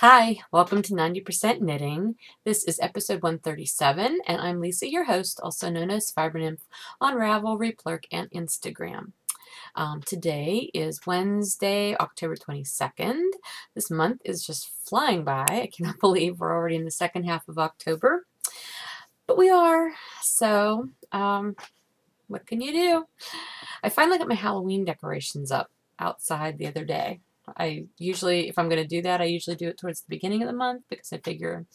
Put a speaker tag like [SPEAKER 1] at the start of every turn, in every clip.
[SPEAKER 1] Hi, welcome to 90% Knitting. This is episode 137, and I'm Lisa, your host, also known as Fiber Nymph on Ravelry, Plurk, and Instagram. Today is Wednesday, October 22nd. This month is just flying by. I cannot believe we're already in the second half of October, but we are. So, what can you do? I finally got my Halloween decorations up outside the other day. I usually, if I'm going to do that, I usually do it towards the beginning of the month because I figure,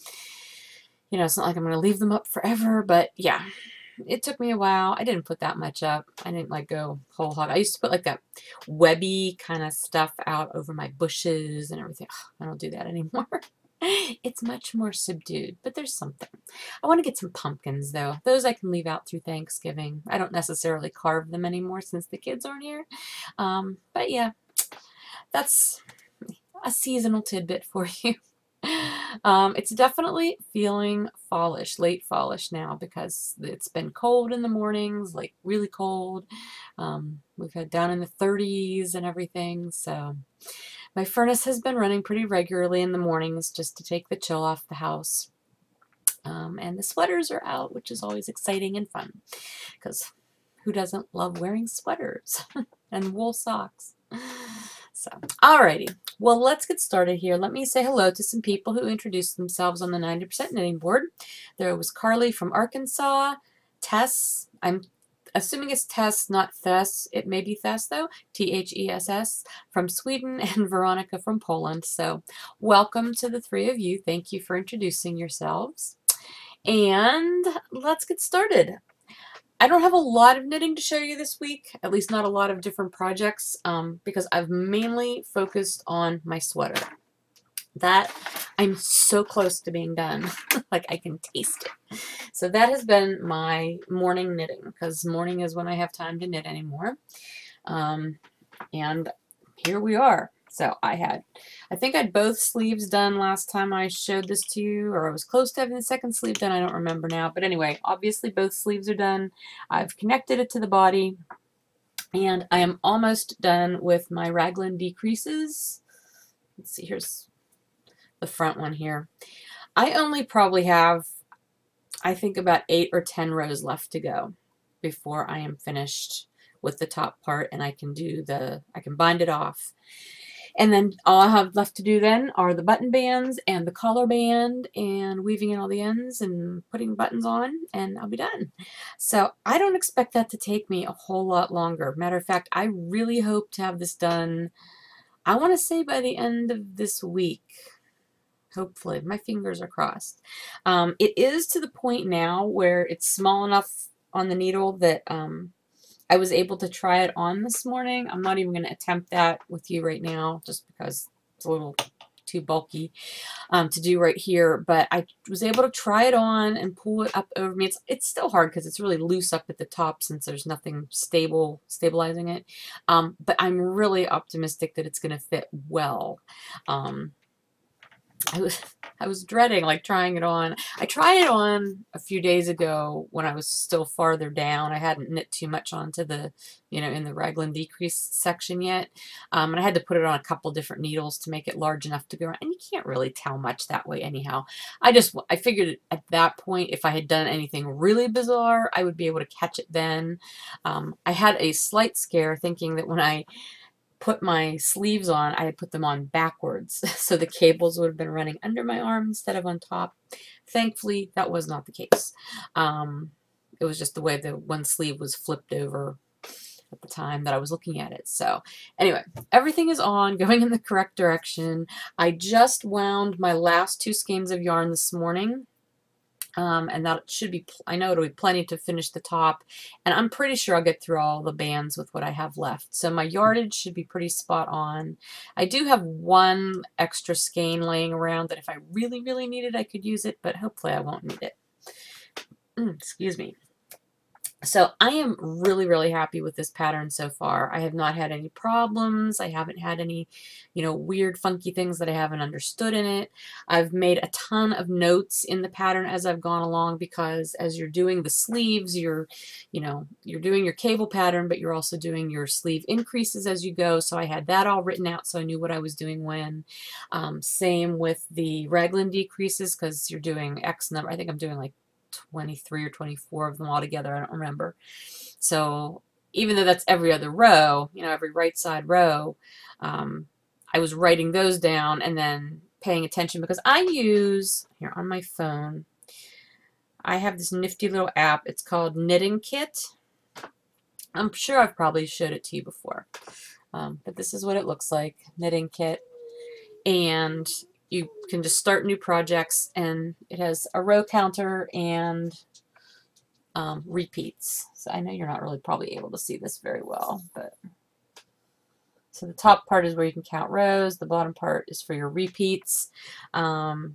[SPEAKER 1] it's not like I'm going to leave them up forever. But yeah, it took me a while. I didn't put that much up. I didn't like go whole hog. I used to put like that webby kind of stuff out over my bushes and everything. I don't do that anymore. It's much more subdued, but there's something. I want to get some pumpkins though. Those I can leave out through Thanksgiving. I don't necessarily carve them anymore since the kids aren't here. But yeah, that's a seasonal tidbit for you. It's definitely feeling fallish, late fallish now because it's been cold in the mornings, like really cold. We've had down in the 30s and everything, so my furnace has been running pretty regularly in the mornings just to take the chill off the house. And the sweaters are out, which is always exciting and fun because who doesn't love wearing sweaters and wool socks? So, alrighty. Well, let's get started here. Let me say hello to some people who introduced themselves on the 90% knitting board. There was Carly from Arkansas, Tess, I'm assuming it's Tess, not Thess. It may be Thess, though, Thess, from Sweden, and Veronica from Poland. So, welcome to the three of you. Thank you for introducing yourselves. And let's get started. I don't have a lot of knitting to show you this week, at least not a lot of different projects, because I've mainly focused on my sweater. That I'm so close to being done, like I can taste it. So that has been my morning knitting, because morning is when I have time to knit anymore. And here we are. So I think I had both sleeves done last time I showed this to you, or I was close to having the second sleeve done. I don't remember now. But anyway, obviously both sleeves are done. I've connected it to the body, and I am almost done with my raglan decreases. Let's see, here's the front one here. I only probably have, I think, about 8 or 10 rows left to go before I am finished with the top part, and I can bind it off. And then all I have left to do then are the button bands and the collar band and weaving in all the ends and putting buttons on, and I'll be done. So I don't expect that to take me a whole lot longer. Matter of fact, I really hope to have this done, I want to say by the end of this week. Hopefully. My fingers are crossed. It is to the point now where it's small enough on the needle that I was able to try it on this morning. I'm not even going to attempt that with you right now just because it's a little too bulky to do right here. But I was able to try it on and pull it up over me. It's still hard because it's really loose up at the top since there's nothing stabilizing it. But I'm really optimistic that it's going to fit well. I was dreading like trying it on. I tried it on a few days ago when I was still farther down. I hadn't knit too much onto the, in the raglan decrease section yet. And I had to put it on a couple different needles to make it large enough to go around. And you can't really tell much that way anyhow. I figured at that point, if I had done anything really bizarre, I would be able to catch it then. I had a slight scare thinking that when I put my sleeves on, I had put them on backwards, so the cables would have been running under my arm instead of on top. Thankfully, that was not the case. It was just the way the one sleeve was flipped over at the time that I was looking at it. So anyway, everything is on, going in the correct direction. I just wound my last 2 skeins of yarn this morning. And that should be, I know it'll be plenty to finish the top, and I'm pretty sure I'll get through all the bands with what I have left. So my yardage should be pretty spot on. I do have 1 extra skein laying around that if I really, really need it, I could use it, but hopefully I won't need it. Excuse me. So I am really, really happy with this pattern so far. I have not had any problems. I haven't had any, weird, funky things that I haven't understood in it. I've made a ton of notes in the pattern as I've gone along, because as you're doing the sleeves, you're doing your cable pattern, but you're also doing your sleeve increases as you go. So I had that all written out so I knew what I was doing when. Same with the raglan decreases, because you're doing X number. I think I'm doing like 23 or 24 of them all together. I don't remember. So even though that's every other row, every right side row, I was writing those down and then paying attention, because I use, here on my phone, I have this nifty little app. It's called Knitting Kit. I'm sure I've probably showed it to you before. But this is what it looks like, Knitting Kit. And you can just start new projects, and it has a row counter and repeats. So I know you're not really probably able to see this very well, but so the top part is where you can count rows. The bottom part is for your repeats. And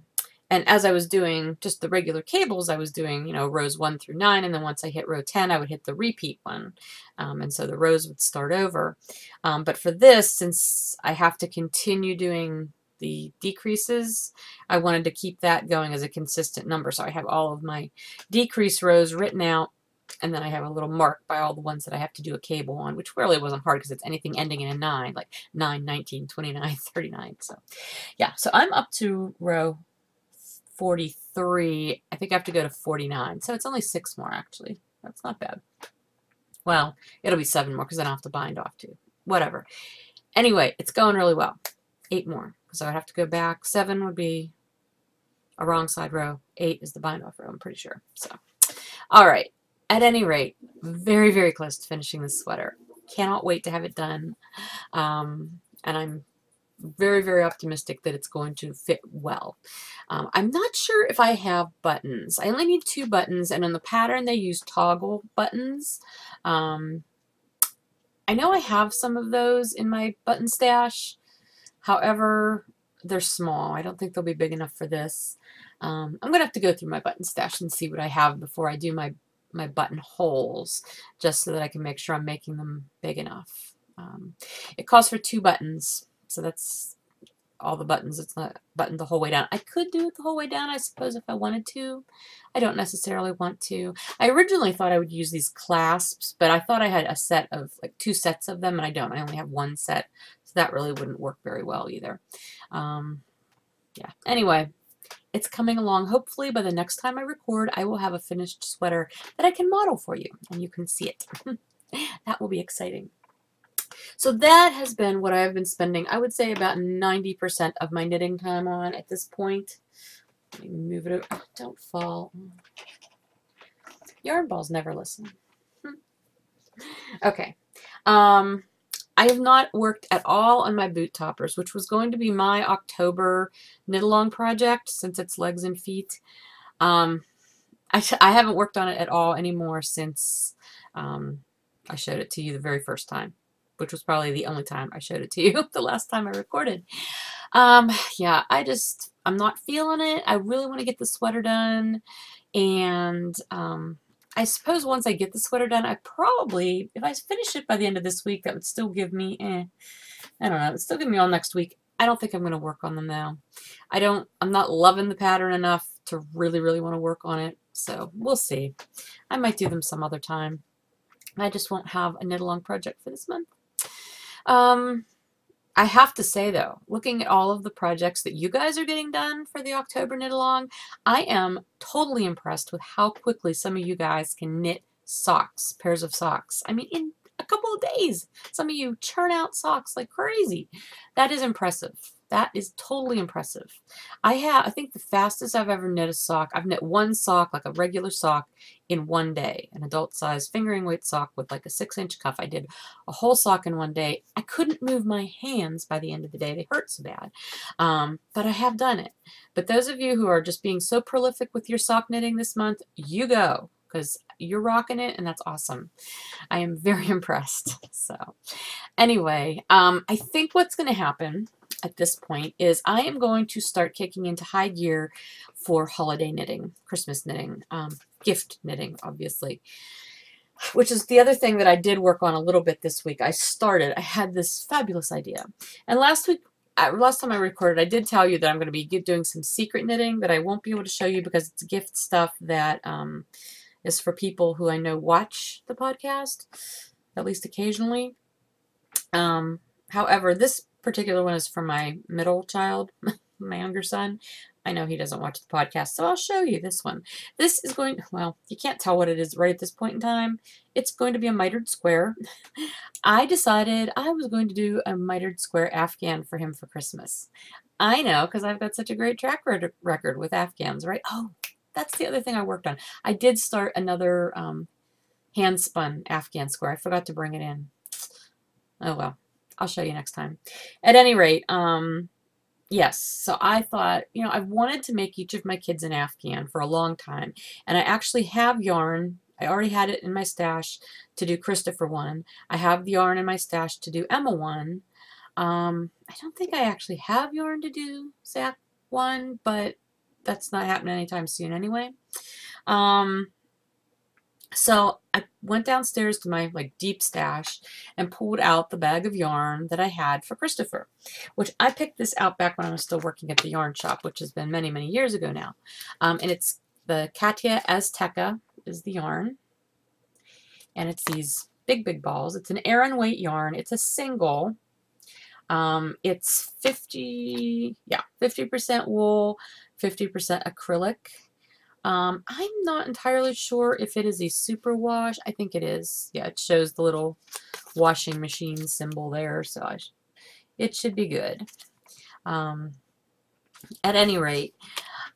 [SPEAKER 1] as I was doing just the regular cables, I was doing, rows 1 through 9, and then once I hit row 10, I would hit the repeat one. And so the rows would start over. But for this, since I have to continue doing the decreases, I wanted to keep that going as a consistent number. So I have all of my decrease rows written out, and then I have a little mark by all the ones that I have to do a cable on, which really wasn't hard because it's anything ending in a 9, like 9, 19, 29, 39. So yeah, so I'm up to row 43. I think I have to go to 49. So it's only 6 more, actually. That's not bad. Well, it'll be 7 more because I don't have to bind off too. Whatever. Anyway, it's going really well. 8 more, because I would have to go back. 7 would be a wrong side row. 8 is the bind off row, I'm pretty sure. So, all right. At any rate, very, very close to finishing this sweater. Cannot wait to have it done. And I'm very, very optimistic that it's going to fit well. I'm not sure if I have buttons. I only need 2 buttons, and in the pattern they use toggle buttons. I know I have some of those in my button stash. However, they're small. I don't think they'll be big enough for this. I'm going to have to go through my button stash and see what I have before I do my button holes, just so that I can make sure I'm making them big enough. It calls for 2 buttons, so that's all the buttons. It's not buttoned the whole way down. I could do it the whole way down, I suppose, if I wanted to. I don't necessarily want to. I originally thought I would use these clasps, but I thought I had a set of, like 2 sets of them, and I don't. I only have 1 set, so that really wouldn't work very well either. Yeah. Anyway, it's coming along. Hopefully by the next time I record, I will have a finished sweater that I can model for you, and you can see it. That will be exciting. So that has been what I've been spending, I would say, about 90% of my knitting time on at this point. Let me move it over. Oh, don't fall. Yarn balls never listen. Okay. I have not worked at all on my boot toppers, which was going to be my October knit-along project, since it's legs and feet. I haven't worked on it at all anymore since I showed it to you the very first time, which was probably the only time I showed it to you, the last time I recorded. Yeah, I'm not feeling it. I really want to get the sweater done, and I suppose once I get the sweater done, I probably, if I finish it by the end of this week, that would still give me, I don't know, it would still give me all next week. I don't think I'm going to work on them now. I'm not loving the pattern enough to really, really want to work on it, so we'll see. I might do them some other time. I just won't have a knit-along project for this month. I have to say, though, looking at all of the projects that you guys are getting done for the October knit-along, I am totally impressed with how quickly some of you guys can knit socks, pairs of socks. I mean, in a couple of days, some of you churn out socks like crazy. That is impressive. That is totally impressive. I think the fastest I've ever knit a sock, I've knit 1 sock, like a regular sock, in 1 day. An adult size fingering weight sock with like a 6-inch cuff. I did a whole sock in 1 day. I couldn't move my hands by the end of the day. They hurt so bad. But I have done it. But those of you who are just being so prolific with your sock knitting this month, you go, because you're rocking it, and that's awesome. I am very impressed. So anyway, I think what's going to happen at this point is I am going to start kicking into high gear for holiday knitting, Christmas knitting, gift knitting, obviously. which is the other thing that I did work on a little bit this week. I had this fabulous idea. And last time I recorded, I did tell you that I'm going to be doing some secret knitting that I won't be able to show you because it's gift stuff that is for people who I know watch the podcast, at least occasionally. However, this particular one is for my middle child, my younger son. I know he doesn't watch the podcast, so I'll show you this one. This is going, well, you can't tell what it is right at this point in time. It's going to be a mitered square. I decided I was going to do a mitered square afghan for him for Christmas. I know, because I've got such a great track record with afghans, right? Oh, that's the other thing I worked on. I did start another hand-spun afghan square. I forgot to bring it in. Oh, well. I'll show you next time. At any rate, yes, so I thought, you know, I've wanted to make each of my kids an afghan for a long time, and I actually have yarn. I already had it in my stash to do Christopher one. I have the yarn in my stash to do Emma one. I don't think I actually have yarn to do Zach one, but that's not happening anytime soon anyway. So I went downstairs to my deep stash and pulled out the bag of yarn that I had for Christopher, which I picked this out back when I was still working at the yarn shop, which has been many, many years ago now. And it's the Katia Azteca is the yarn. And it's these big, big balls. It's an Aran weight yarn. It's a single. It's 50% wool, 50% acrylic. I'm not entirely sure if it is a super wash. I think it is. Yeah, it shows the little washing machine symbol there, so it should be good. At any rate,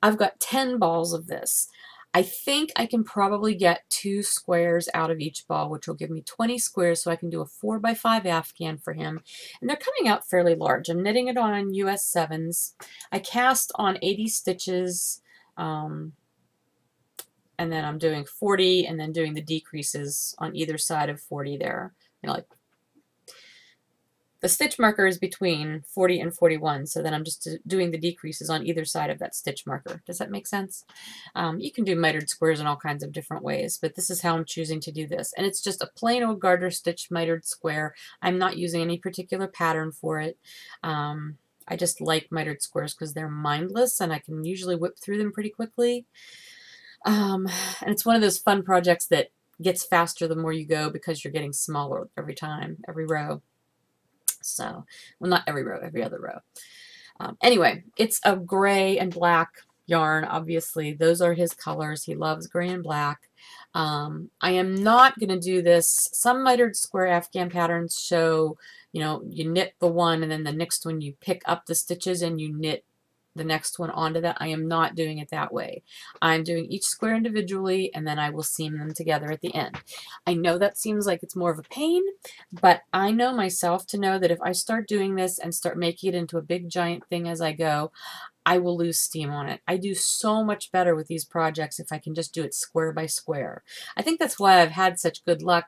[SPEAKER 1] I've got 10 balls of this. I think I can probably get 2 squares out of each ball, which will give me 20 squares, so I can do a 4x5 afghan for him. And they're coming out fairly large. I'm knitting it on US 7s. I cast on 80 stitches. And then I'm doing 40 and then doing the decreases on either side of 40 there. You know, like the stitch marker is between 40 and 41, so then I'm just doing the decreases on either side of that stitch marker. Does that make sense? You can do mitered squares in all kinds of different ways, but this is how I'm choosing to do this. And it's just a plain old garter stitch mitered square. I'm not using any particular pattern for it. I just like mitered squares because they're mindless and I can usually whip through them pretty quickly. And it's one of those fun projects that gets faster the more you go because you're getting smaller every time, every row. So, well, not every row, every other row. Anyway, it's a gray and black yarn, obviously. Those are his colors. He loves gray and black. I am not going to do this. Some mitered square afghan patterns show, you know, you knit the one and then the next one you pick up the stitches and you knit the next one onto that. I am not doing it that way. I'm doing each square individually and then I will seam them together at the end. I know that seems like it's more of a pain, but I know myself to know that if I start doing this and start making it into a big giant thing as I go, I will lose steam on it. I do so much better with these projects if I can just do it square by square. I think that's why I've had such good luck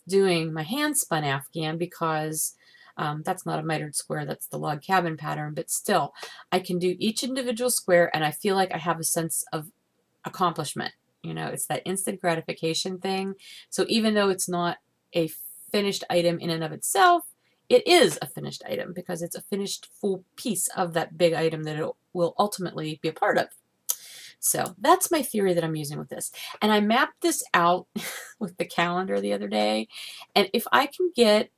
[SPEAKER 1] doing my hand spun afghan, because that's not a mitered square, that's the log cabin pattern, but still, I can do each individual square and I feel like I have a sense of accomplishment. You know, it's that instant gratification thing. So even though it's not a finished item in and of itself, it is a finished item because it's a finished full piece of that big item that it will ultimately be a part of. So that's my theory that I'm using with this. And I mapped this out with the calendar the other day, and if I can get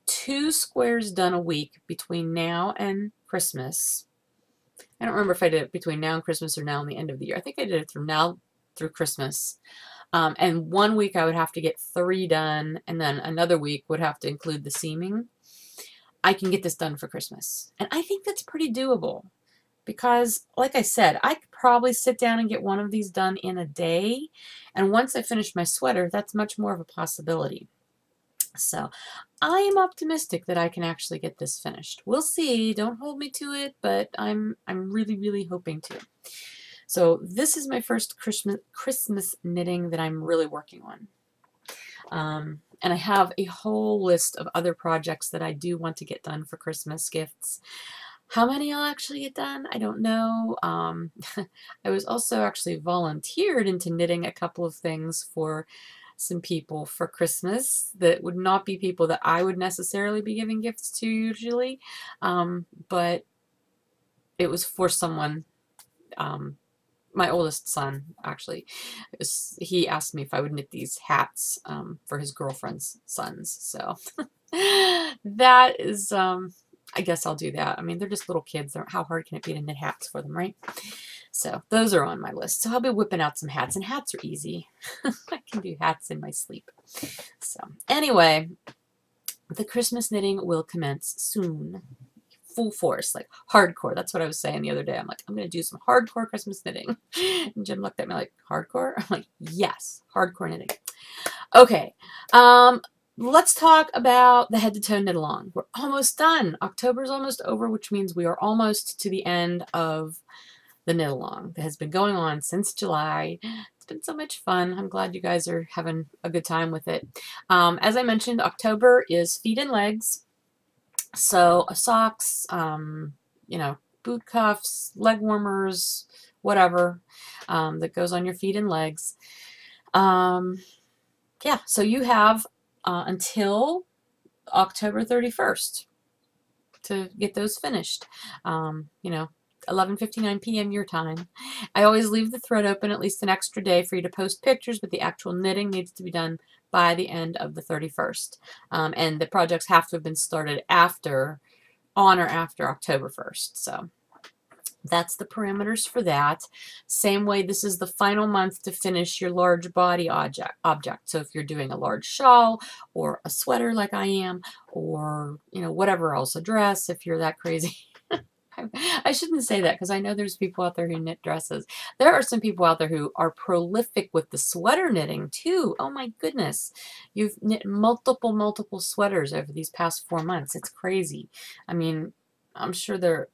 [SPEAKER 1] 2 squares done a week between now and Christmas. I don't remember if I did it between now and Christmas or now and the end of the year. I think I did it from now through Christmas. And 1 week I would have to get 3 done, and then another week would have to include the seaming. I can get this done for Christmas. And I think that's pretty doable because, like I said, I could probably sit down and get one of these done in a day. And once I finish my sweater, that's much more of a possibility. So I am optimistic that I can actually get this finished. We'll see. Don't hold me to it, but I'm really, really hoping to. So this is my first Christmas knitting that I'm really working on. And I have a whole list of other projects that I do want to get done for Christmas gifts. How many I'll actually get done, I don't know. I was also actually volunteered into knitting a couple of things for some people for Christmas that would not be people that I would necessarily be giving gifts to usually, but it was for someone, my oldest son, actually. He asked me if I would knit these hats for his girlfriend's sons. So that is, I guess I'll do that. I mean, they're just little kids. How hard can it be to knit hats for them, right? So those are on my list. So I'll be whipping out some hats, and hats are easy. I can do hats in my sleep. So anyway, the Christmas knitting will commence soon. Full force, like hardcore. That's what I was saying the other day. I'm like, I'm going to do some hardcore Christmas knitting. And Jim looked at me like, hardcore? I'm like, yes, hardcore knitting. Okay, let's talk about the head to toe knit along. We're almost done. October's almost over, which means we are almost to the end of the knit along that has been going on since July. It's been so much fun. I'm glad you guys are having a good time with it. As I mentioned, October is feet and legs. So socks, you know, boot cuffs, leg warmers, whatever that goes on your feet and legs. Yeah, so you have until October 31st to get those finished. You know, 11:59 p.m. your time. I always leave the thread open at least an extra day for you to post pictures, but the actual knitting needs to be done by the end of the 31st. And the projects have to have been started on or after October 1st. So that's the parameters for that. Same way, this is the final month to finish your large body object. So if you're doing a large shawl or a sweater like I am, or, you know, whatever else, a dress if you're that crazy. I shouldn't say that because I know there's people out there who knit dresses. There are some people out there who are prolific with the sweater knitting too. Oh my goodness. You've knit multiple sweaters over these past 4 months. It's crazy. I mean, I'm sure the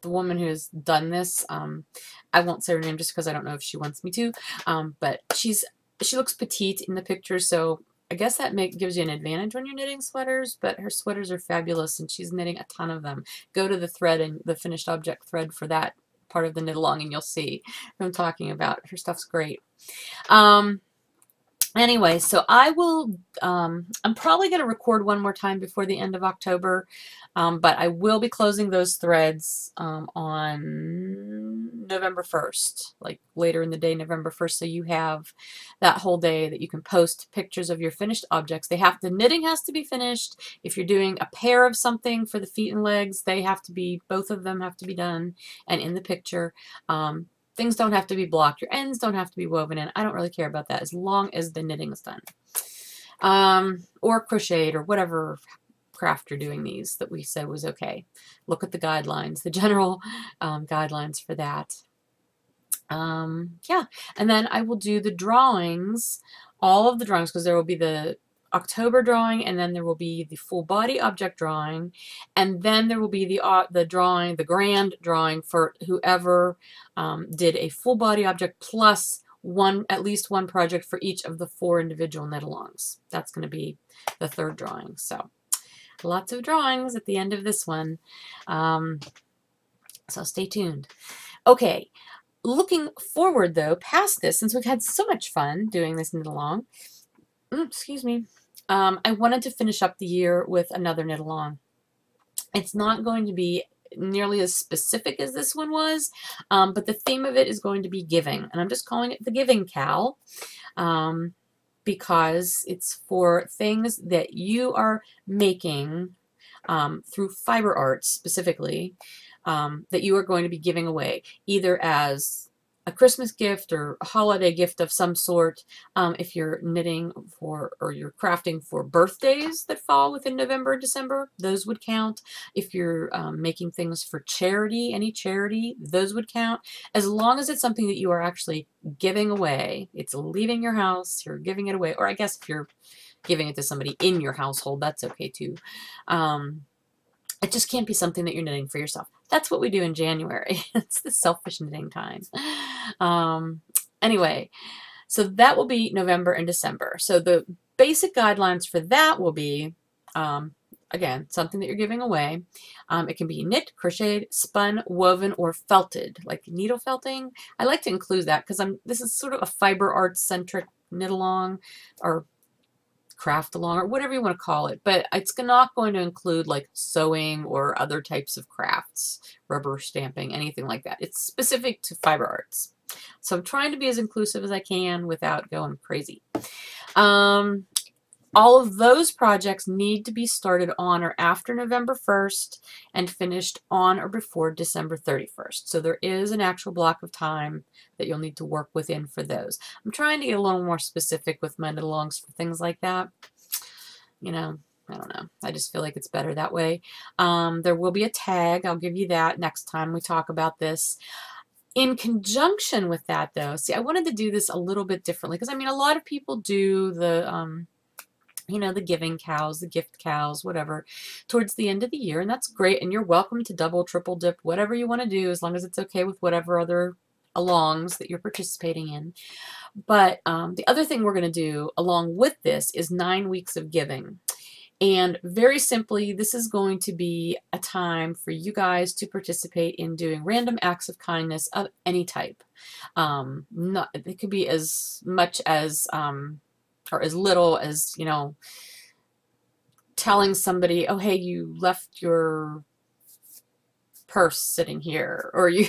[SPEAKER 1] woman who has done this, I won't say her name just because I don't know if she wants me to, but she looks petite in the picture, so I guess that gives you an advantage when you're knitting sweaters, but her sweaters are fabulous, and she's knitting a ton of them. Go to the thread and the finished object thread for that part of the knit along, and you'll see who I'm talking about. Her stuff's great. Anyway, so I will, I'm probably going to record one more time before the end of October, but I will be closing those threads on November 1st, like later in the day, November 1st, so you have that whole day that you can post pictures of your finished objects. The knitting has to be finished. If you're doing a pair of something for the feet and legs, both of them have to be done and in the picture. Things don't have to be blocked. Your ends don't have to be woven in. I don't really care about that as long as the knitting is done. Or crocheted or whatever craft you're doing these that we said was okay. Look at the guidelines, the general guidelines for that. Yeah, and then I will do the drawings, all of the drawings, because there will be the October drawing, and then there will be the full body object drawing, and then there will be the drawing, the grand drawing for whoever did a full body object plus at least one project for each of the 4 individual knit-alongs. That's going to be the 3rd drawing. So lots of drawings at the end of this one. So stay tuned. Okay. Looking forward, though, past this, since we've had so much fun doing this knit-along, excuse me, I wanted to finish up the year with another knit-along. It's not going to be nearly as specific as this one was, but the theme of it is going to be giving, and I'm just calling it the Giving KAL, because it's for things that you are making through fiber arts specifically, that you are going to be giving away, either as a Christmas gift or a holiday gift of some sort. If you're knitting for, or you're crafting for birthdays that fall within November and December, those would count. If you're making things for charity, any charity, those would count. As long as it's something that you are actually giving away, it's leaving your house, you're giving it away, or I guess if you're giving it to somebody in your household, that's okay too. It just can't be something that you're knitting for yourself. That's what we do in January. It's the selfish knitting time. Anyway, so that will be November and December. So the basic guidelines for that will be, again, something that you're giving away. It can be knit, crocheted, spun, woven, or felted, like needle felting. I like to include that because this is sort of a fiber arts centric knit along or craft along or whatever you want to call it, but it's not going to include like sewing or other types of crafts, rubber stamping, anything like that. It's specific to fiber arts. So I'm trying to be as inclusive as I can without going crazy. All of those projects need to be started on or after November 1st and finished on or before December 31st. So there is an actual block of time that you'll need to work within for those. I'm trying to get a little more specific with my knit-alongs for things like that. You know, I don't know. I just feel like it's better that way. There will be a tag. I'll give you that next time we talk about this. In conjunction with that, though, see, I wanted to do this a little bit differently because, I mean, a lot of people do the you know, the giving cows, the gift cows, whatever, towards the end of the year. And that's great. And you're welcome to double, triple dip, whatever you want to do, as long as it's okay with whatever other alongs that you're participating in. But the other thing we're going to do along with this is 9 weeks of giving. And very simply, this is going to be a time for you guys to participate in doing random acts of kindness of any type. It could be as much as or as little as, you know, telling somebody, oh, hey, you left your purse sitting here, or you,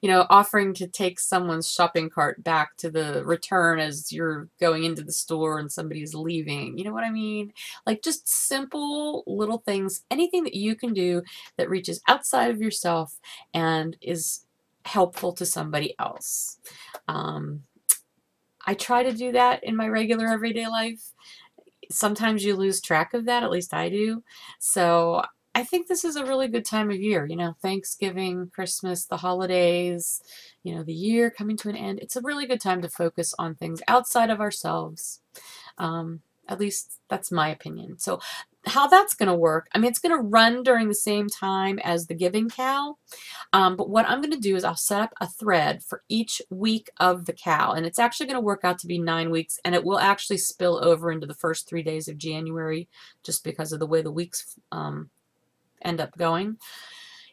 [SPEAKER 1] you know, offering to take someone's shopping cart back to the return as you're going into the store and somebody's leaving. You know what I mean? Like just simple little things, anything that you can do that reaches outside of yourself and is helpful to somebody else. I try to do that in my regular everyday life. Sometimes you lose track of that, at least I do. So I think this is a really good time of year. You know, Thanksgiving, Christmas, the holidays, you know, the year coming to an end. It's a really good time to focus on things outside of ourselves. At least that's my opinion. So how that's going to work, I mean, it's going to run during the same time as the Giving Cow. But what I'm going to do is I'll set up a thread for each week of the cow. And it's actually going to work out to be 9 weeks. And it will actually spill over into the first 3 days of January just because of the way the weeks end up going.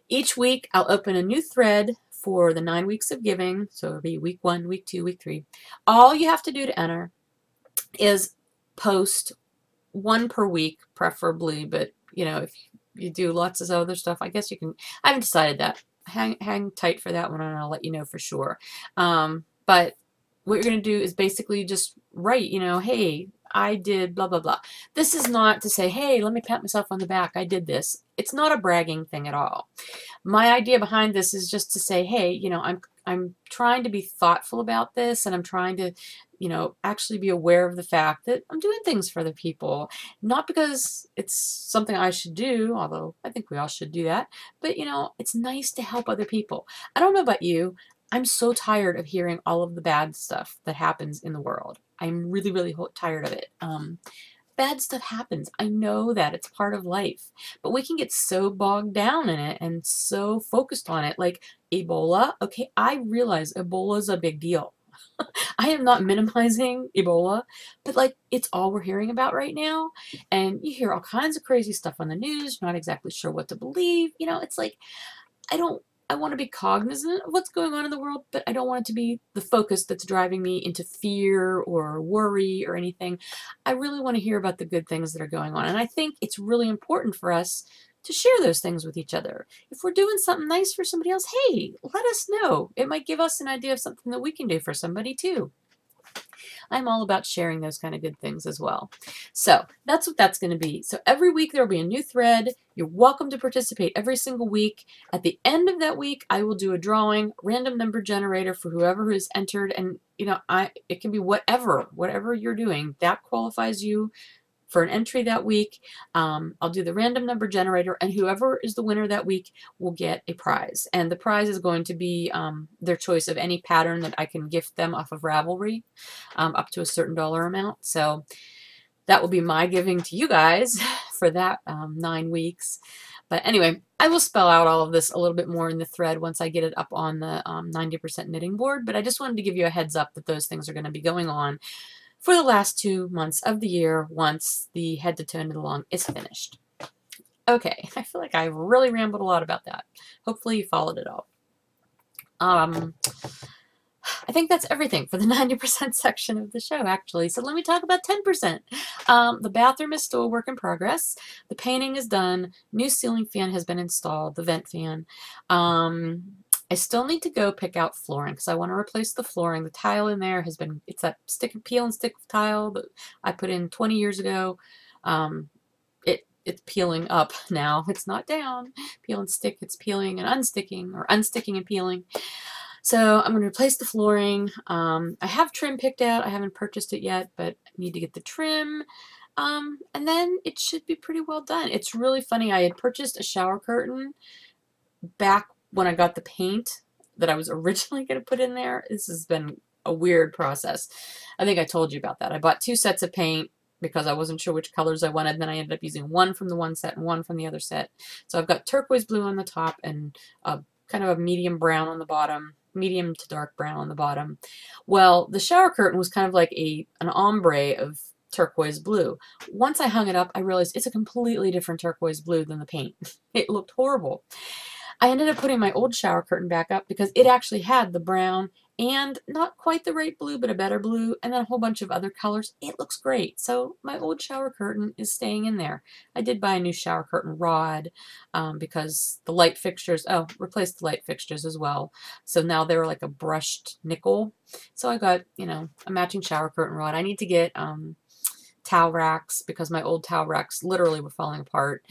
[SPEAKER 1] Each week I'll open a new thread for the 9 weeks of giving. So it'll be week 1, week 2, week 3. All you have to do to enter is post 1 per week, preferably, but you know, if you do lots of other stuff, I guess you can. I haven't decided that. Hang tight for that one, and I'll let you know for sure. But what you're going to do is basically just write, you know, hey, I did blah, blah, blah. This is not to say, hey, let me pat myself on the back, I did this. It's not a bragging thing at all. My idea behind this is just to say, hey, you know, I'm trying to be thoughtful about this, and I'm trying to, you know, actually be aware of the fact that I'm doing things for other people. Not because it's something I should do, although I think we all should do that, but, you know, it's nice to help other people. I don't know about you. I'm so tired of hearing all of the bad stuff that happens in the world. I'm really, really tired of it. Bad stuff happens. I know that. It's part of life. But we can get so bogged down in it and so focused on it. Like Ebola. Okay, I realize Ebola is a big deal. I am not minimizing Ebola, but like it's all we're hearing about right now. And you hear all kinds of crazy stuff on the news. You're not exactly sure what to believe. You know, it's like, I want to be cognizant of what's going on in the world, but I don't want it to be the focus that's driving me into fear or worry or anything. I really want to hear about the good things that are going on. And I think it's really important for us to share those things with each other. If we're doing something nice for somebody else, hey, let us know. It might give us an idea of something that we can do for somebody too. I'm all about sharing those kind of good things as well. So that's what that's going to be. So every week there will be a new thread. You're welcome to participate every single week. At the end of that week, I will do a drawing, random number generator for whoever has entered. And, you know, it can be whatever you're doing. That qualifies you for an entry that week. I'll do the random number generator, and whoever is the winner that week will get a prize. And the prize is going to be their choice of any pattern that I can gift them off of Ravelry, up to a certain dollar amount. So that will be my giving to you guys for that 9 weeks. But anyway, I will spell out all of this a little bit more in the thread once I get it up on the 90% knitting board. But I just wanted to give you a heads up that those things are going to be going on for the last 2 months of the year once the head to toe knit along is finished. Okay, I feel like I really rambled a lot about that. Hopefully you followed it all. I I think that's everything for the 90% section of the show, actually. So let me talk about 10%. The bathroom is still a work in progress. The painting is done. New ceiling fan has been installed, the vent fan. I still need to go pick out flooring because I want to replace the flooring. The tile in there has been, it's that peel and stick tile that I put in 20 years ago. It's peeling up now. It's not down. Peel and stick, it's peeling and unsticking, or unsticking and peeling. So I'm going to replace the flooring. I have trim picked out. I haven't purchased it yet, but I need to get the trim. And then it should be pretty well done. It's really funny. I had purchased a shower curtain back when I got the paint that I was originally going to put in there. This has been a weird process. I think I told you about that. I bought 2 sets of paint because I wasn't sure which colors I wanted. And then I ended up using one from the one set and one from the other set. So I've got turquoise blue on the top and kind of a medium brown on the bottom, medium to dark brown on the bottom. Well, the shower curtain was kind of like an ombre of turquoise blue. Once I hung it up, I realized it's a completely different turquoise blue than the paint. It looked horrible. I ended up putting my old shower curtain back up because it actually had the brown and not quite the right blue, but a better blue, and then a whole bunch of other colors. It looks great. So my old shower curtain is staying in there. I did buy a new shower curtain rod because the light fixtures, replaced the light fixtures as well. So now they're like a brushed nickel. So I got, a matching shower curtain rod. I need to get towel racks because my old towel racks literally were falling apart.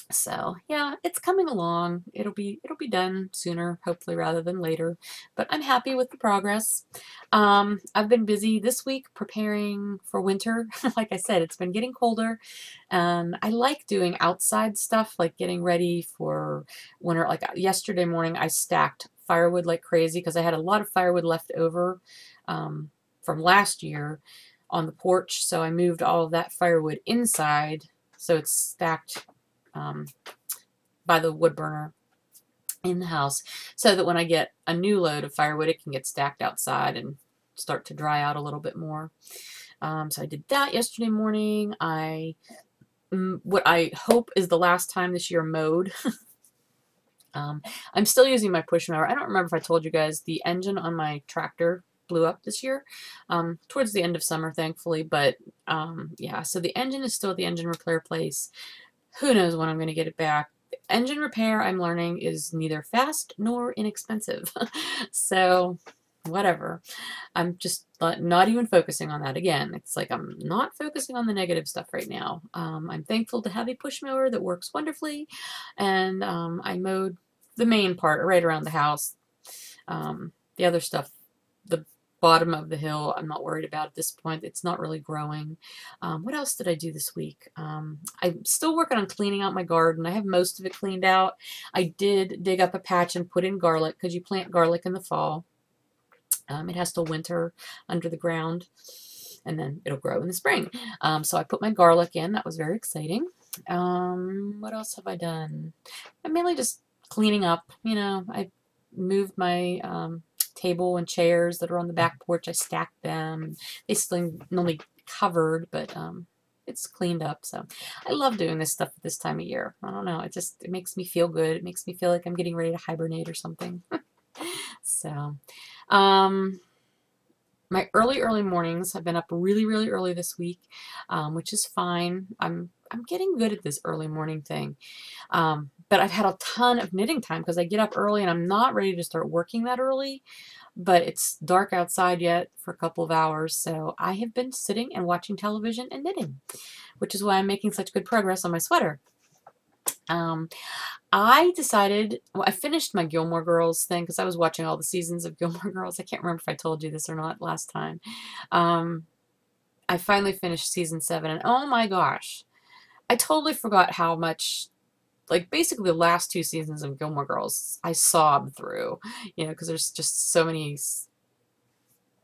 [SPEAKER 1] So yeah, it's coming along. It'll be done sooner, hopefully, rather than later. But I'm happy with the progress. I've been busy this week preparing for winter. Like I said, it's been getting colder, and I like doing outside stuff, like getting ready for winter. Like yesterday morning, I stacked firewood like crazy because I had a lot of firewood left over from last year on the porch. So I moved all of that firewood inside, so it's stacked by the wood burner in the house, so that when I get a new load of firewood, it can get stacked outside and start to dry out a little bit more. So I did that yesterday morning. What I hope is the last time this year mowed. I'm still using my push mower. I don't remember if I told you guys the engine on my tractor blew up this year towards the end of summer, thankfully. But yeah, so the engine is still at the engine repair place. Who knows when I'm going to get it back. Engine repair, I'm learning, is neither fast nor inexpensive. So, whatever. I'm just not even focusing on that again. It's like I'm not focusing on the negative stuff right now. I'm thankful to have a push mower that works wonderfully. And I mowed the main part right around the house. The other stuff, the bottom of the hill, I'm not worried about at this point. It's not really growing. What else did I do this week? I'm still working on cleaning out my garden. I have most of it cleaned out. I did dig up a patch and put in garlic because you plant garlic in the fall. It has to winter under the ground and then it'll grow in the spring. So I put my garlic in. That was very exciting. What else have I done? I'm mainly just cleaning up. I moved my table and chairs that are on the back porch. I stacked them. They still normally covered, but it's cleaned up. So I love doing this stuff at this time of year. I don't know. It makes me feel good. It makes me feel like I'm getting ready to hibernate or something. So, my early mornings, I've been up really, really early this week, which is fine. I'm getting good at this early morning thing. But I've had a ton of knitting time because I get up early and I'm not ready to start working that early. But it's dark outside yet for a couple of hours, so I have been sitting and watching television and knitting, which is why I'm making such good progress on my sweater. I decided, I finished my Gilmore Girls thing because I was watching all the seasons of Gilmore Girls. I can't remember if I told you this or not last time. I finally finished season 7, and oh my gosh, I totally forgot how much, like basically the last 2 seasons of Gilmore Girls, I sobbed through, because there's just so many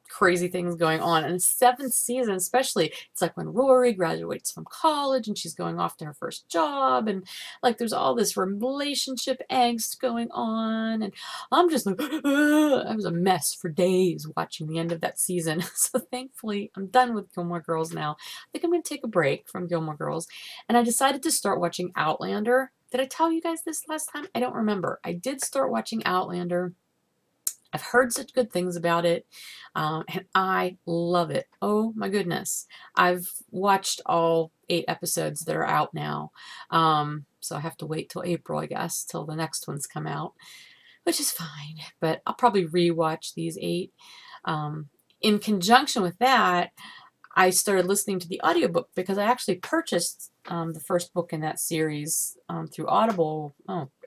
[SPEAKER 1] crazy things going on. And the 7th season especially, it's like when Rory graduates from college and she's going off to her first job, and like there's all this relationship angst going on, and I'm just like, I was a mess for days watching the end of that season. So thankfully I'm done with Gilmore Girls now. I think I'm going to take a break from Gilmore Girls, and I decided to start watching Outlander. Did I tell you guys this last time? I don't remember. I did start watching Outlander. I've heard such good things about it, and I love it. Oh my goodness. I've watched all 8 episodes that are out now. So I have to wait till April, I guess, till the next ones come out, which is fine. But I'll probably rewatch these 8. In conjunction with that, I started listening to the audiobook because I actually purchased the first book in that series through Audible,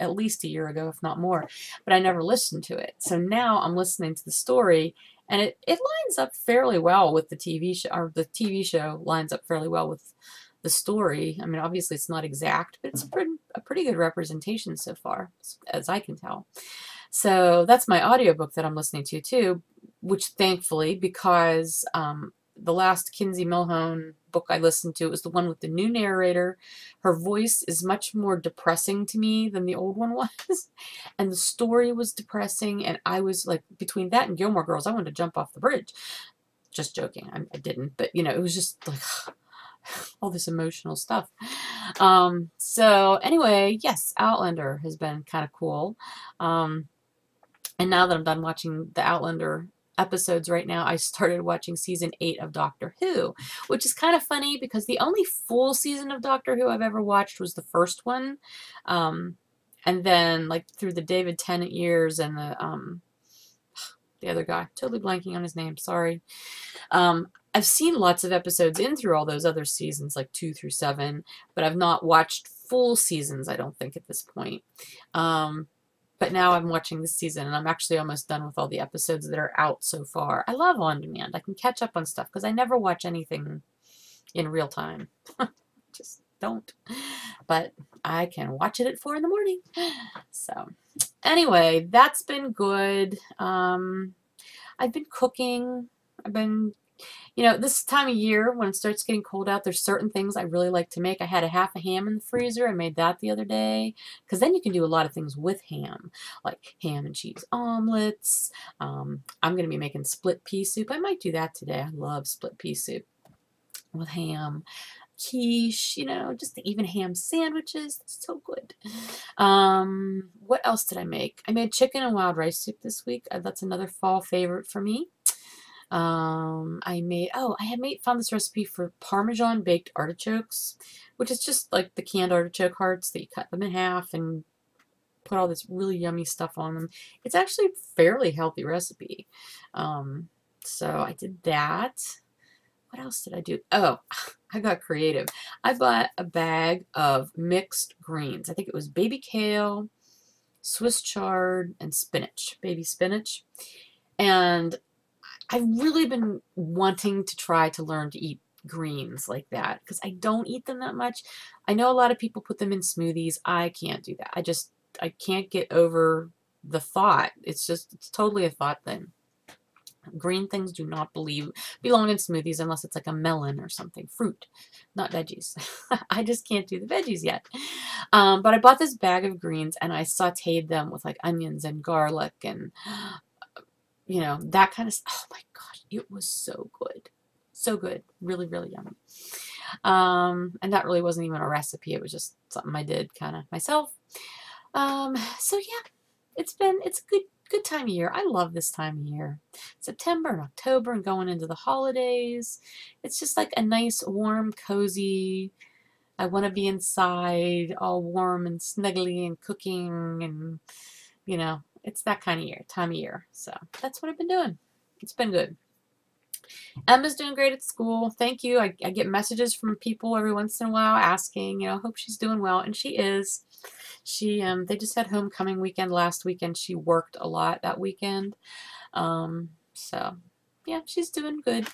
[SPEAKER 1] at least a year ago, if not more, but I never listened to it. So now I'm listening to the story, and it lines up fairly well with the TV show, or the TV show lines up fairly well with the story. I mean, obviously it's not exact, but it's a pretty good representation so far, as I can tell. So that's my audiobook that I'm listening to too, which thankfully, because the last Kinsey Milhone book I listened to was the one with the new narrator. Her voice is much more depressing to me than the old one was. And the story was depressing. And I was like, between that and Gilmore Girls, I wanted to jump off the bridge. Just joking. I didn't. But, you know, it was just like all this emotional stuff. So anyway, yes, Outlander has been kind of cool. And now that I'm done watching the Outlander episodes right now, I started watching season 8 of Doctor Who, which is kind of funny because the only full season of Doctor Who I've ever watched was the first one. And then like through the David Tennant years and the other guy, totally blanking on his name, sorry. I've seen lots of episodes in through all those other seasons, like 2 through 7, but I've not watched full seasons, I don't think, at this point. But now I'm watching this season, and I'm actually almost done with all the episodes that are out so far. I love on demand. I can catch up on stuff because I never watch anything in real time. Just don't. But I can watch it at 4 in the morning. So anyway, that's been good. I've been cooking. I've been, you know, this time of year when it starts getting cold out, there's certain things I really like to make. I had a half a ham in the freezer. I made that the other day because then you can do a lot of things with ham, like ham and cheese omelets. I'm going to be making split pea soup. I might do that today. I love split pea soup with ham. Quiche, you know, just even ham sandwiches. It's so good. What else did I make? I made chicken and wild rice soup this week. That's another fall favorite for me. I found this recipe for Parmesan baked artichokes, which is just like the canned artichoke hearts that you cut them in half and put all this really yummy stuff on them. It's actually a fairly healthy recipe. So I did that. What else did I do? Oh, I got creative. I bought a bag of mixed greens. I think it was baby kale, Swiss chard, and spinach, baby spinach. And I've really been wanting to try to learn to eat greens like that because I don't eat them that much. I know a lot of people put them in smoothies. I can't do that. I can't get over the thought. It's totally a thought thing. Green things do not belong in smoothies unless it's like a melon or something. Fruit, not veggies. I just can't do the veggies yet. But I bought this bag of greens and I sauteed them with like onions and garlic and you know, that kind of stuff. Oh my gosh, it was so good. So good. Really, really yummy. And that really wasn't even a recipe. It was just something I did kind of myself. So yeah, it's a good time of year. I love this time of year. September and October and going into the holidays. It's just like a nice, warm, cozy, I want to be inside, all warm and snuggly and cooking and, you know, it's that kind of time of year. So that's what I've been doing. It's been good. Emma's doing great at school. Thank you. I get messages from people every once in a while asking, you know, hope she's doing well. And she is. They just had homecoming weekend last weekend. She worked a lot that weekend. So yeah, she's doing good.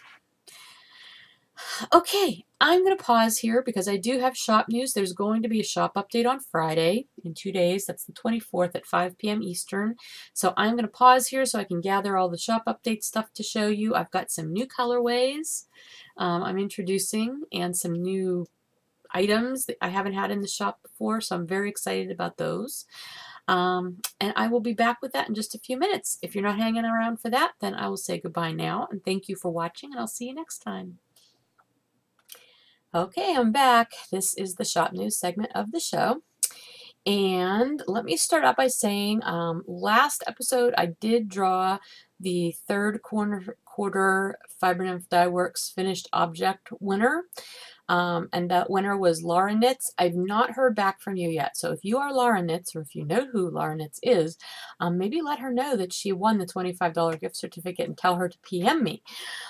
[SPEAKER 1] Okay, I'm going to pause here because I do have shop news. There's going to be a shop update on Friday in 2 days. That's the 24th at 5 p.m. Eastern. So I'm going to pause here so I can gather all the shop update stuff to show you. I've got some new colorways I'm introducing and some new items that I haven't had in the shop before, so I'm very excited about those. And I will be back with that in just a few minutes. If you're not hanging around for that, then I will say goodbye now, and thank you for watching, and I'll see you next time. Okay, I'm back. This is the shop news segment of the show. And let me start out by saying, last episode I did draw the third quarter Fiber Nymph Dye Works finished object winner. And that winner was Laura Knits. I've not heard back from you yet. So if you are Laura Knits, or if you know who Laura Knits is, maybe let her know that she won the $25 gift certificate and tell her to PM me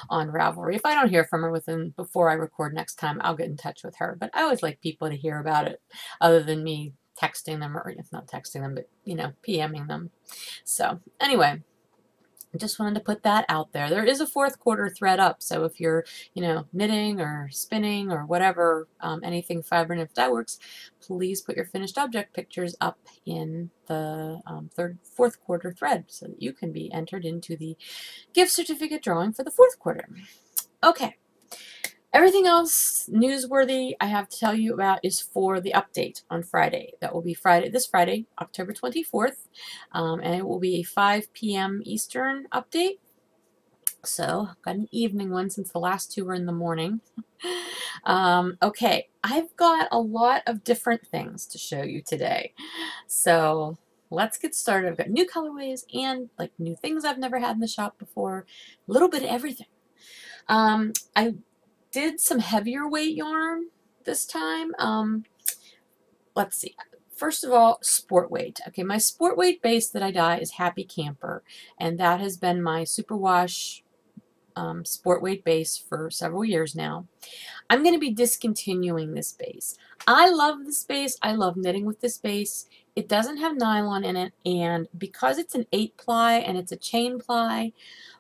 [SPEAKER 1] on Ravelry. If I don't hear from her before I record next time, I'll get in touch with her. But I always like people to hear about it other than me texting them, or if not texting them, but, you know, PMing them. So anyway, I just wanted to put that out there. There is a fourth quarter thread up, so if you're, you know, knitting or spinning or whatever, anything Fiber Nymph Dye Works, please put your finished object pictures up in the fourth quarter thread so that you can be entered into the gift certificate drawing for the fourth quarter. Okay. Everything else newsworthy I have to tell you about is for the update on Friday. That will be this Friday, October 24th, and it will be a 5 p.m. Eastern update. So, got an evening one since the last two were in the morning. Okay, I've got a lot of different things to show you today. So, let's get started. I've got new colorways and like new things I've never had in the shop before. A little bit of everything. I did some heavier weight yarn this time. Let's see. First of all, sport weight. Okay, my sport weight base that I dye is Happy Camper, and that has been my superwash sport weight base for several years now. I'm going to be discontinuing this base. I love this base. I love knitting with this base. It doesn't have nylon in it, and because it's an 8-ply and it's a chain ply,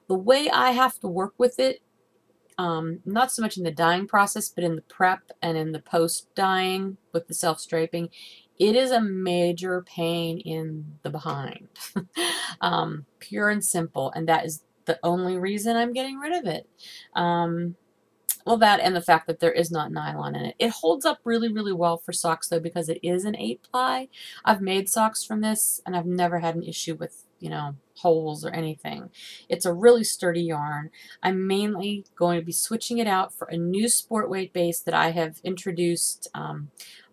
[SPEAKER 1] the way I have to work with it, not so much in the dyeing process, but in the prep and in the post dyeing with the self-striping, it is a major pain in the behind. Pure and simple, and that is the only reason I'm getting rid of it. Well, that and the fact that there is not nylon in it. It holds up really, really well for socks, though, because it is an 8-ply. I've made socks from this, and I've never had an issue with, you know, holes or anything. It's a really sturdy yarn. I'm mainly going to be switching it out for a new sport weight base that I have introduced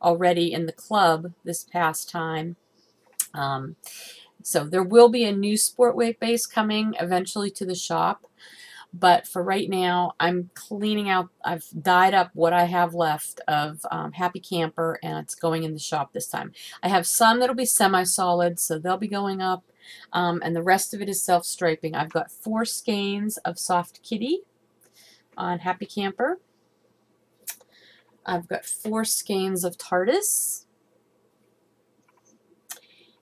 [SPEAKER 1] already in the club this past time. So there will be a new sport weight base coming eventually to the shop. But for right now, I'm cleaning out, I've dyed up what I have left of Happy Camper, and it's going in the shop this time. I have some that'll be semi-solid, so they'll be going up, and the rest of it is self-striping. I've got 4 skeins of Soft Kitty on Happy Camper. I've got 4 skeins of TARDIS,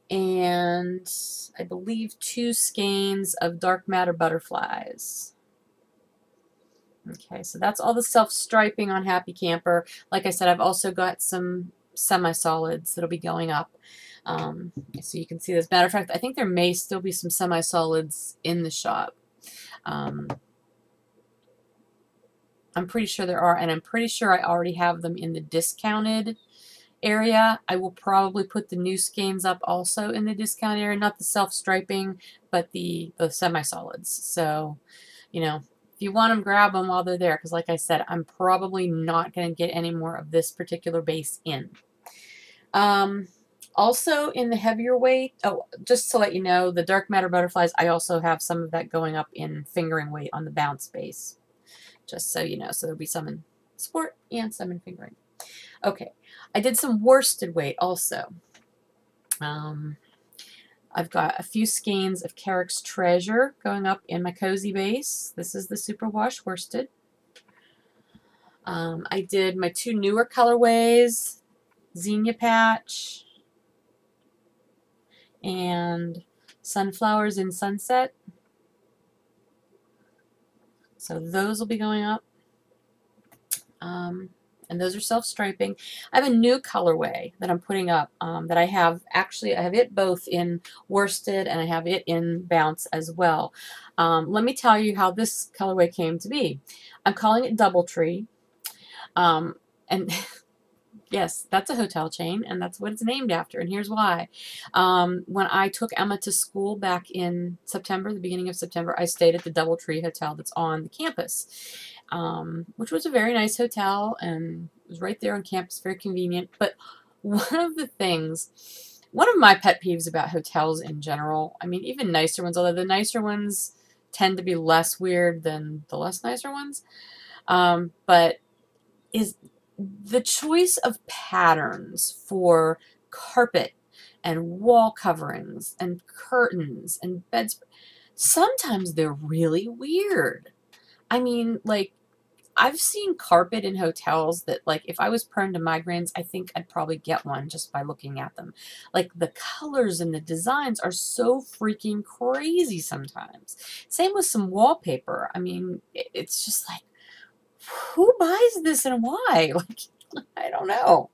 [SPEAKER 1] and I believe 2 skeins of Dark Matter Butterflies. Okay, so that's all the self-striping on Happy Camper. Like I said, I've also got some semi-solids that'll be going up. So you can see this. Matter of fact, I think there may still be some semi-solids in the shop. I'm pretty sure there are, and I'm pretty sure I already have them in the discounted area. I will probably put the new skeins up also in the discount area, not the self-striping, but the semi-solids. So, you know, if you want them, grab them while they're there, because like I said, I'm probably not going to get any more of this particular base in. Also in the heavier weight, oh, just to let you know, the Dark Matter Butterflies, I also have some of that going up in fingering weight on the bounce base. Just so you know. So there'll be some in sport and some in fingering. Okay, I did some worsted weight also. I've got a few skeins of Carrick's Treasure going up in my cozy base. This is the Superwash worsted. I did my 2 newer colorways, Xenia Patch and Sunflowers in Sunset. So those will be going up. And those are self-striping. I have a new colorway that I'm putting up that I have, actually, I have it both in worsted and I have it in bounce as well. Let me tell you how this colorway came to be. I'm calling it Doubletree. And yes, that's a hotel chain, and that's what it's named after, and here's why. When I took Emma to school back in September, the beginning of September, I stayed at the Doubletree Hotel that's on the campus, which was a very nice hotel, and it was right there on campus, very convenient. But one of the things, one of my pet peeves about hotels in general, I mean, even nicer ones, although the nicer ones tend to be less weird than the less nicer ones, but is the choice of patterns for carpet and wall coverings and curtains and beds. Sometimes they're really weird. I mean, like, I've seen carpet in hotels that, like, if I was prone to migraines, I think I'd probably get one just by looking at them. Like, the colors and the designs are so freaking crazy sometimes. Same with some wallpaper. I mean, it's just like, who buys this and why? Like, I don't know.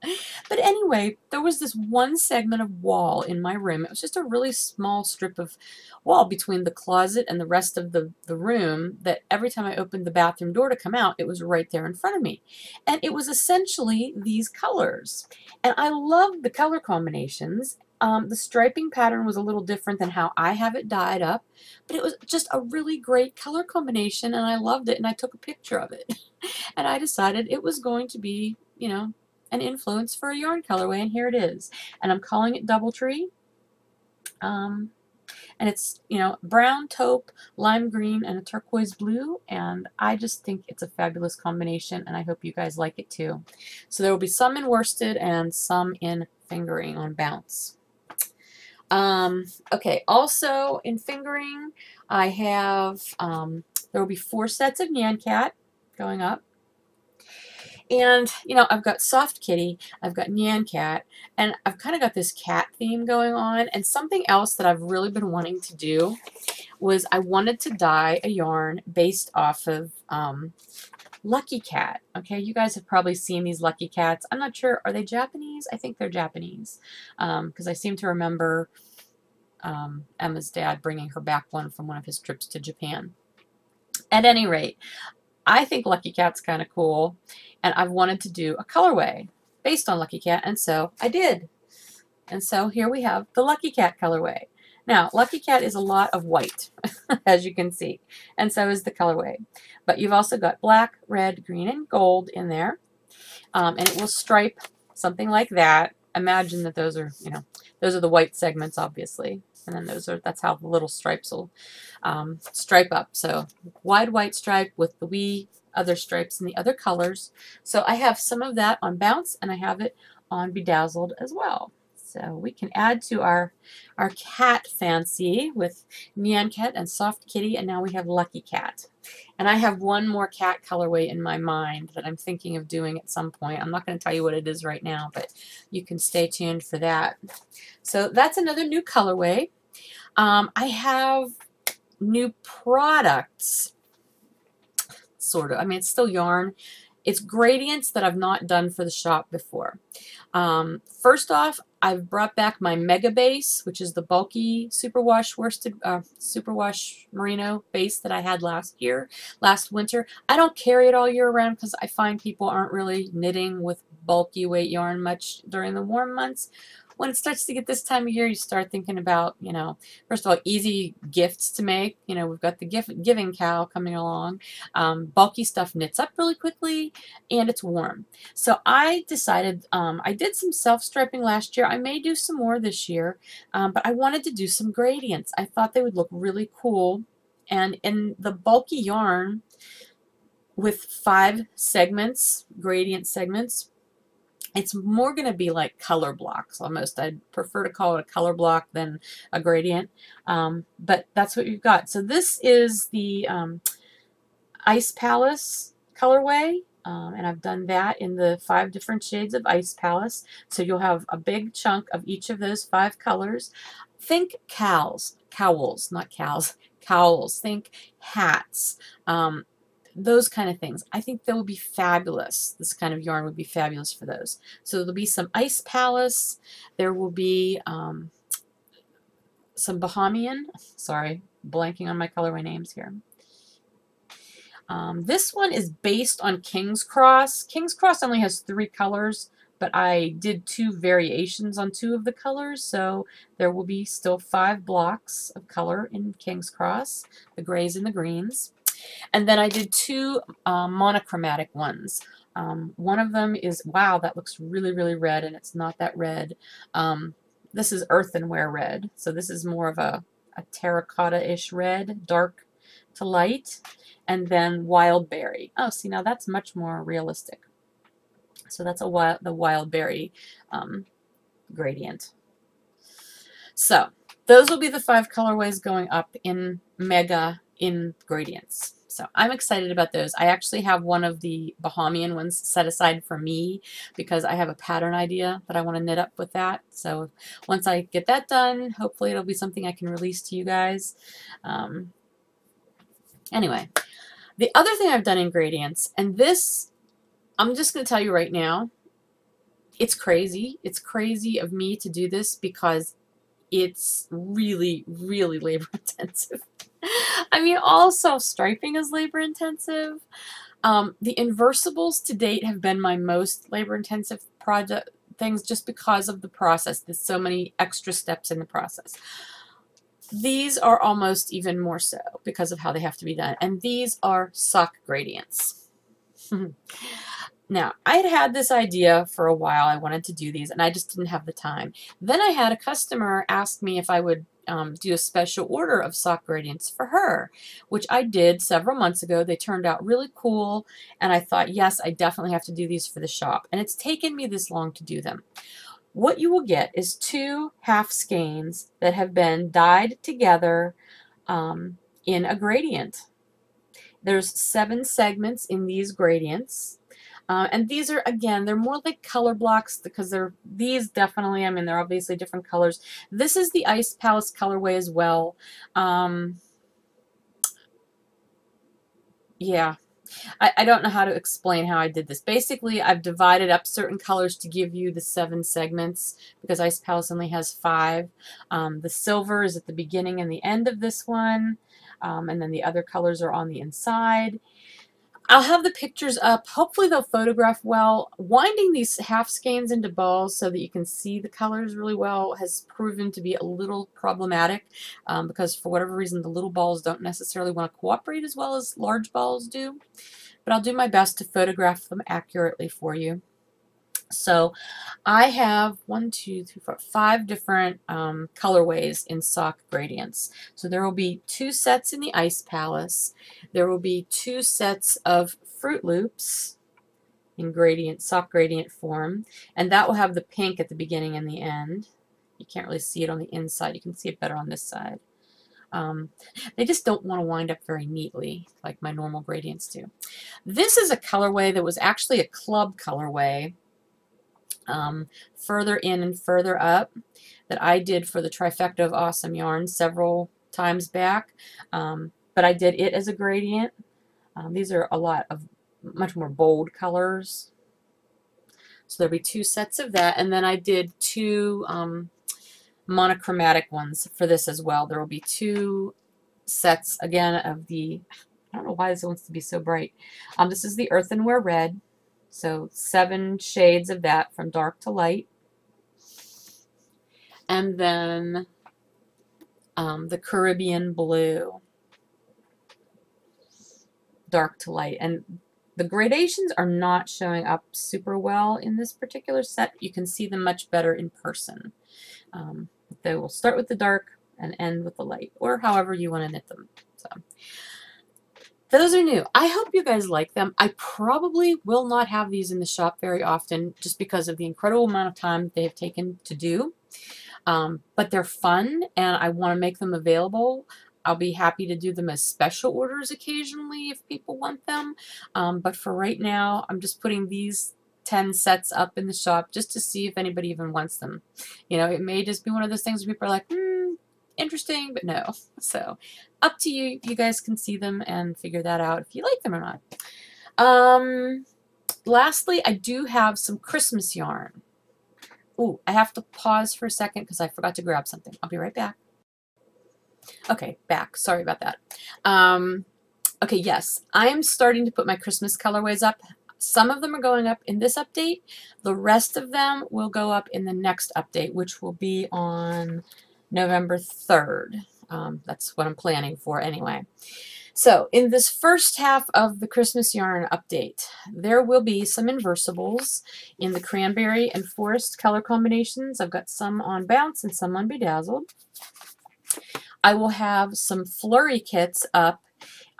[SPEAKER 1] But anyway, there was this one segment of wall in my room. It was just a really small strip of wall between the closet and the rest of the room that every time I opened the bathroom door to come out, it was right there in front of me. And it was essentially these colors. And I loved the color combinations. The striping pattern was a little different than how I have it dyed up, but it was just a really great color combination, and I loved it, and I took a picture of it. And I decided it was going to be, you know, an influence for a yarn colorway, and here it is. And I'm calling it Doubletree. And it's, you know, brown, taupe, lime green, and a turquoise blue, and I just think it's a fabulous combination, and I hope you guys like it too. So there will be some in worsted and some in fingering on Bounce. Okay, also in fingering, I have, there will be 4 sets of Nyan Cat going up. And, you know, I've got Soft Kitty, I've got Nyan Cat, and I've kind of got this cat theme going on. And something else that I've really been wanting to do was I wanted to dye a yarn based off of Lucky Cat. Okay, you guys have probably seen these Lucky Cats. I'm not sure, are they Japanese? I think they're Japanese, because I seem to remember Emma's dad bringing her back one from one of his trips to Japan. At any rate, I think Lucky Cat's kind of cool, and I've wanted to do a colorway based on Lucky Cat, and so I did. And so here we have the Lucky Cat colorway. Now, Lucky Cat is a lot of white, as you can see, and so is the colorway. But you've also got black, red, green, and gold in there, and it will stripe something like that. Imagine that those are, you know, those are the white segments, obviously, and then those are, that's how the little stripes will stripe up. So wide white stripe with the wee other stripes in the other colors. So I have some of that on Bounce, and I have it on Bedazzled as well. So we can add to our cat fancy with Nyan Cat and Soft Kitty, and now we have Lucky Cat. And I have one more cat colorway in my mind that I'm thinking of doing at some point. I'm not going to tell you what it is right now, but you can stay tuned for that. So that's another new colorway. I have new products, sort of. I mean, it's still yarn. It's gradients that I've not done for the shop before. First off, I've brought back my Mega Base, which is the bulky superwash worsted, superwash merino base that I had last winter. I don't carry it all year round because I find people aren't really knitting with bulky weight yarn much during the warm months. When it starts to get this time of year, you start thinking about, you know, first of all, easy gifts to make. You know, we've got the giving cow coming along. Bulky stuff knits up really quickly, and it's warm. So I decided, I did some self-striping last year. I may do some more this year, but I wanted to do some gradients. I thought they would look really cool. And in the bulky yarn with 5 segments, gradient segments, it's more going to be like color blocks almost. I'd prefer to call it a color block than a gradient, but that's what you've got. So this is the Ice Palace colorway, and I've done that in the 5 different shades of Ice Palace. So you'll have a big chunk of each of those 5 colors. Think cowls, not cows, cowls. Think hats. Those kind of things. I think that would be fabulous. This kind of yarn would be fabulous for those. So there'll be some Ice Palace. There will be some Bahamian. Sorry, blanking on my colorway names here. This one is based on King's Cross. King's Cross only has 3 colors, but I did 2 variations on 2 of the colors, so there will be still 5 blocks of color in King's Cross, the grays and the greens. And then I did 2 monochromatic ones. One of them is, wow, that looks really, really red, and it's not that red. This is earthenware red, so this is more of a terracotta-ish red, dark to light. And then wild berry. Oh, see, now that's much more realistic. So that's the wild berry gradient. So those will be the 5 colorways going up in Mega in gradients. So I'm excited about those. I actually have one of the Bahamian ones set aside for me because I have a pattern idea that I want to knit up with that. So once I get that done, hopefully it'll be something I can release to you guys. Anyway, the other thing I've done in gradients, and this, I'm just going to tell you right now, it's crazy. It's crazy of me to do this because it's really, really labor intensive. I mean, all self-striping is labor intensive. The inversibles to date have been my most labor intensive project things just because of the process. There's so many extra steps in the process. These are almost even more so because of how they have to be done. And these are sock gradients. Now, I had this idea for a while. I wanted to do these, and I just didn't have the time. Then I had a customer ask me if I would do a special order of sock gradients for her, which I did several months ago. They turned out really cool, and I thought, yes, I definitely have to do these for the shop. And it's taken me this long to do them. What you will get is 2 half skeins that have been dyed together in a gradient. There's 7 segments in these gradients. And these are, again, they're more like color blocks because these definitely, I mean, they're obviously different colors. This is the Ice Palace colorway as well. Yeah. I don't know how to explain how I did this. Basically, I've divided up certain colors to give you the 7 segments because Ice Palace only has 5. The silver is at the beginning and the end of this one, and then the other colors are on the inside. I'll have the pictures up. Hopefully they'll photograph well. Winding these half skeins into balls so that you can see the colors really well has proven to be a little problematic because for whatever reason the little balls don't necessarily want to cooperate as well as large balls do. But I'll do my best to photograph them accurately for you. So I have 1, 2, 3, 4, 5 different colorways in sock gradients. So there will be 2 sets in the Ice Palace. There will be 2 sets of Fruit Loops in sock gradient form, and that will have the pink at the beginning and the end. You can't really see it on the inside. You can see it better on this side. They just don't want to wind up very neatly like my normal gradients do. This is a colorway that was actually a club colorway further in and further up that I did for the Trifecta of Awesome Yarn several times back, but I did it as a gradient. These are a lot of much more bold colors, so there'll be 2 sets of that, and then I did 2 monochromatic ones for this as well. There will be 2 sets again of the, I don't know why this wants to be so bright. This is the Earthenware Red. So 7 shades of that from dark to light. And then the Caribbean Blue, dark to light. And the gradations are not showing up super well in this particular set. You can see them much better in person. They will start with the dark and end with the light, or however you want to knit them. So those are new. I hope you guys like them. I probably will not have these in the shop very often just because of the incredible amount of time they have taken to do. But they're fun and I want to make them available. I'll be happy to do them as special orders occasionally if people want them. But for right now, I'm just putting these 10 sets up in the shop just to see if anybody even wants them. You know, it may just be one of those things where people are like, interesting, but no. So up to you. You guys can see them and figure that out if you like them or not. Lastly, I do have some Christmas yarn. Ooh, I have to pause for a second because I forgot to grab something. I'll be right back. Okay, back. Sorry about that. Okay, yes, I'm starting to put my Christmas colorways up. Some of them are going up in this update. The rest of them will go up in the next update, which will be on November 3rd. That's what I'm planning for anyway. So in this first half of the Christmas yarn update, there will be some inversibles in the cranberry and forest color combinations. I've got some on Bounce and some on Bedazzled. I will have some flurry kits up.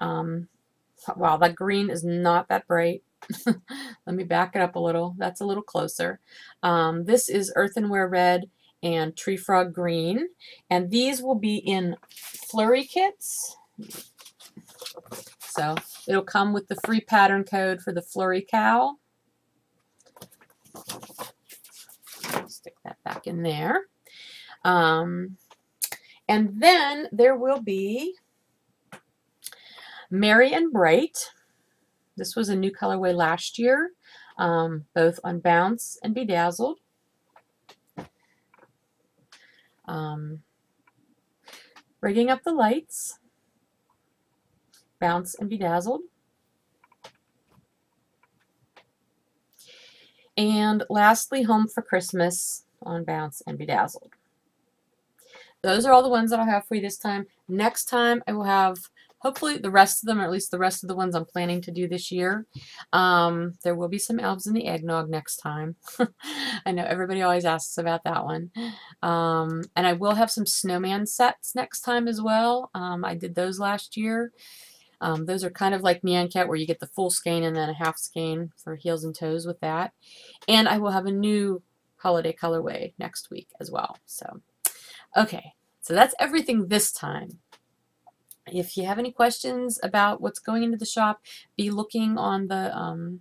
[SPEAKER 1] Wow, that green is not that bright. Let me back it up a little. That's a little closer. This is Earthenware Red and Tree Frog Green. And these will be in flurry kits. So it'll come with the free pattern code for the Flurry KAL. Stick that back in there. And then there will be Merry and Bright. This was a new colorway last year, both on Bounce and Bedazzled. Rigging Up the Lights, Bounce and Bedazzled. And lastly, Home for Christmas on Bounce and Bedazzled. Those are all the ones that I'll have for you this time. Next time I will have hopefully the rest of them, or at least the rest of the ones I'm planning to do this year. There will be some elves in the eggnog next time. I know everybody always asks about that one. And I will have some snowman sets next time as well. I did those last year. Those are kind of like Nyan Cat, where you get the full skein and then a half skein for heels and toes with that. And I will have a new holiday colorway next week as well. So, okay, so that's everything this time. If you have any questions about what's going into the shop, be looking on the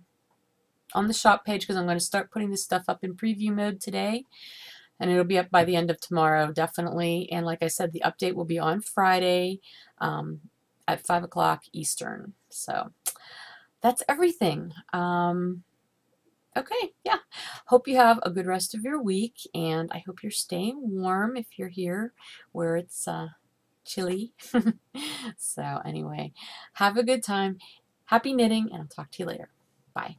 [SPEAKER 1] shop page, because I'm going to start putting this stuff up in preview mode today, and it'll be up by the end of tomorrow, definitely. And like I said, the update will be on Friday at 5 o'clock Eastern. So that's everything. Okay, yeah. Hope you have a good rest of your week, and I hope you're staying warm if you're here where it's chilly. So anyway, have a good time. Happy knitting, and I'll talk to you later. Bye.